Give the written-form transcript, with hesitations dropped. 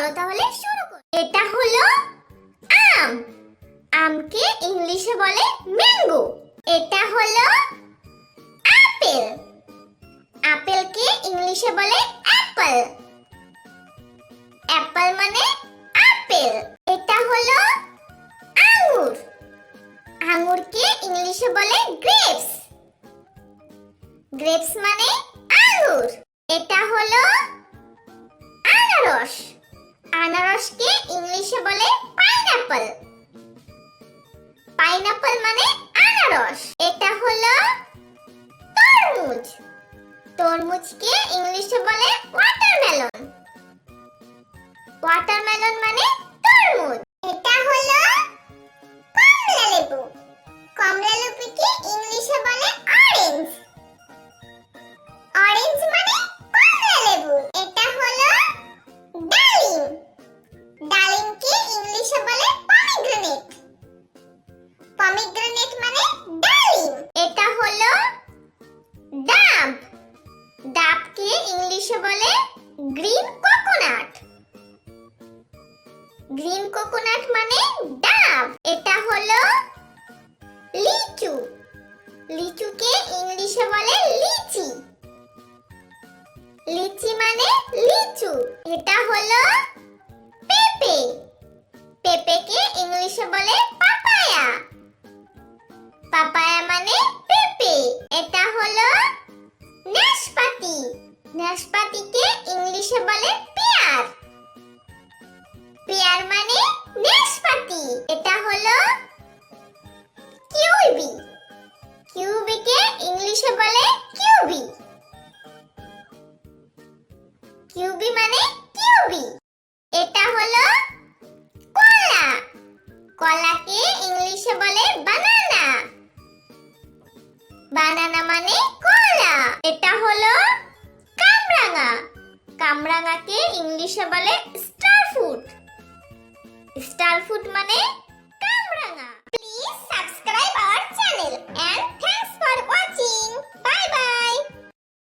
চলো তাহলে শুরু করি। এটা হলো আম। আমকে ইংলিশে বলে ম্যাঙ্গো। এটা হলো আপেল। আপেলকে ইংলিশে বলে অ্যাপল। অ্যাপল মানে আপেল। এটা হলো আঙ্গুর। আঙ্গুরকে ইংলিশে বলে গ্রেপস। গ্রেপস মানে আঙ্গুর। এটা হলো আনারস। আনারসকে ইংলিশে বলে পাইনাপল। পাইনাপল মানে আনারস। এটা হলো তরমুজ। তরমুজকে ইংলিশে বলে ওয়াটারমেলন। ওয়াটারমেলন মানে তরমুজ। এটা হলো কমলা লেবু। কমলা লেবুকে ইংলিশে বলে অরেঞ্জ। অরেঞ্জ মানে কমলা লেবু। এটা হলো ডালিম। ডালিমকে ইংলিশে বলে পমিগ্রেনেট। পমিগ্রেনেট মানে ডালিম। এটা হলো ডাব। ডাবকে ইংলিশে বলে গ্রিন কোকোনাট। গ্রিন কোকোনাট মানে ডাব। এটা হলো লিচু। লিচুকে ইংলিশে বলে লিচি। লিচি মানে লিচু। এটা হলো পেঁপে। পেঁপেকে ইংলিশে বলে পাপায়া। পাপায়া মানে পেঁপে। এটা হলো নাশপাতি। নাশপাতিকে ইংলিশে বলে পেয়ার। পেয়ার মানে নাশপাতি। এটা হলো কিউবি। কিউবিকে ইংলিশে বলে কিউবি। কিউবি মানে কিউবি। এটা হলো কলা। কলাকে ইংলিশে বলে বানানা। বানানা মানে কলা। এটা হলো কামরাঙা। কামরাঙাকে ইংলিশে বলে স্টার ফ্রুট।